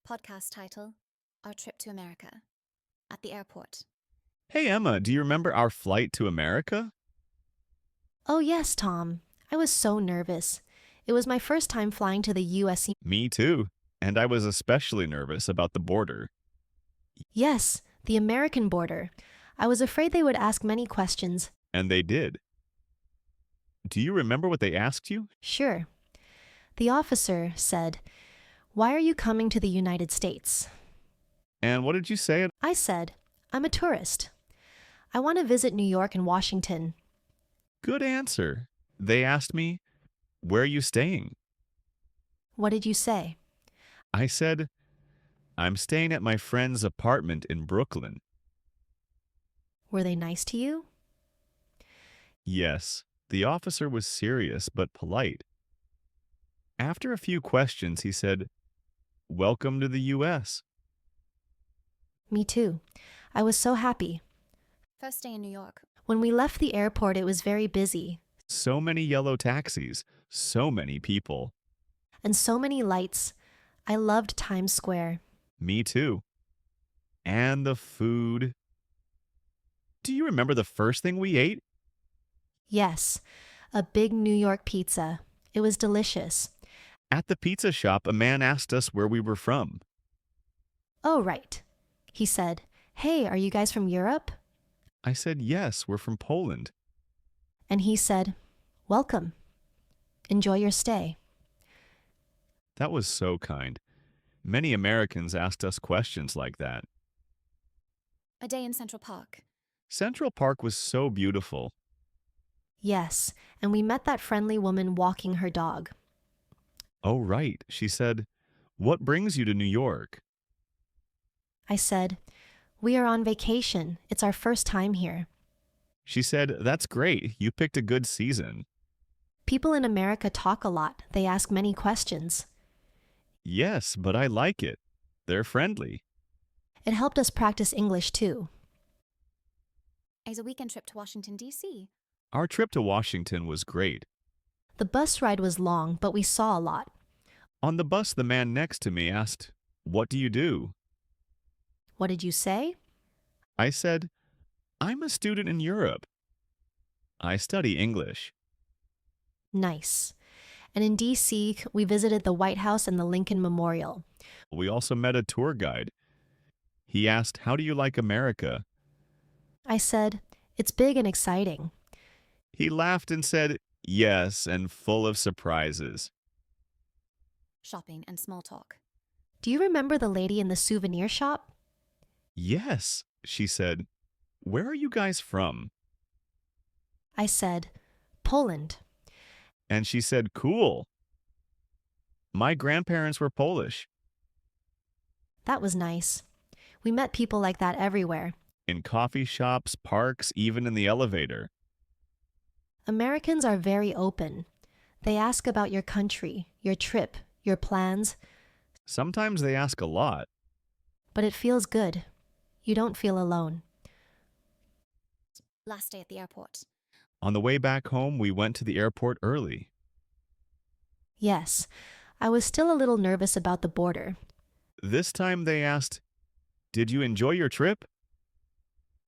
Podcast title, Our Trip to America. At the airport. Hey Emma, do you remember our flight to America? Oh, yes, Tom. I was so nervous. It was my first time flying to the US. Me too. And I was especially nervous about the border. Yes, the American border. I was afraid they would ask many questions. And they did. Do you remember what they asked you? Sure. The officer said, "Why are you coming to the United States?" And what did you say? I said, "I'm a tourist. I want to visit New York and Washington." Good answer. They asked me, where are you staying? What did you say? I said, I'm staying at my friend's apartment in Brooklyn. Were they nice to you? Yes, the officer was serious but polite. After a few questions, he said, Welcome to the U.S. Me too. I was so happy. First day in New York. When we left the airport, it was very busy, So many yellow taxis, so many people. and so many lights. I loved Times Square. Me too. And the food. Do you remember the first thing we ate? Yes, a big New York pizza. It was delicious. At the pizza shop, a man asked us where we were from. Oh, right. He said, "Hey, are you guys from Europe?" I said, yes, we're from Poland. And he said, "Welcome. Enjoy your stay." That was so kind. Many Americans asked us questions like that. A day in Central Park. Central Park was so beautiful. Yes, and we met that friendly woman walking her dog. Oh, right. She said, What brings you to New York? I said, "We are on vacation. It's our first time here." She said, That's great. You picked a good season. People in America talk a lot. They ask many questions. Yes, but I like it. They're friendly. It helped us practice English too. Is a weekend trip to Washington, D.C. Our trip to Washington was great. The bus ride was long, but we saw a lot. On the bus, the man next to me asked, What do you do? What did you say? I said, I'm a student in Europe. I study English. Nice. And in D.C., we visited the White House and the Lincoln Memorial. We also met a tour guide. He asked, How do you like America? I said, "It's big and exciting." He laughed and said, Yes, and full of surprises. Shopping and small talk. Do you remember the lady in the souvenir shop? Yes, she said. Where are you guys from? I said, "Poland." And she said, Cool. My grandparents were Polish. That was nice. We met people like that everywhere. In coffee shops, parks, even in the elevator. Americans are very open. They ask about your country, your trip, your plans, Sometimes they ask a lot. but it feels good. You don't feel alone. Last day at the airport. On the way back home, we went to the airport early. Yes, I was still a little nervous about the border. This time they asked, Did you enjoy your trip?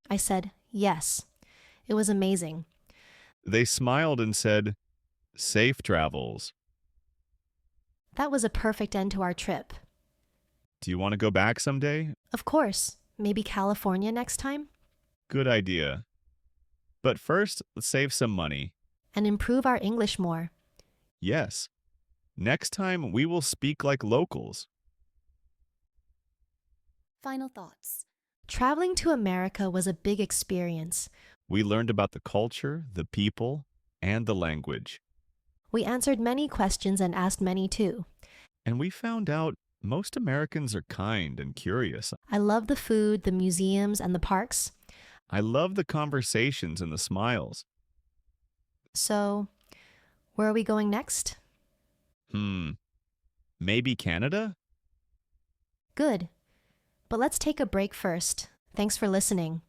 I said, "Yes." It was amazing. They smiled and said, Safe travels. That was a perfect end to our trip. Do you want to go back someday? Of course, maybe California next time? Good idea. But first, let's save some money. And improve our English more. Yes. Next time, we will speak like locals. Final thoughts. Traveling to America was a big experience. We learned about the culture, the people, and the language. We answered many questions and asked many too. And we found out most Americans are kind and curious. I love the food, the museums, and the parks. I love the conversations and the smiles. So, where are we going next? Maybe Canada? Good. But let's take a break first. Thanks for listening.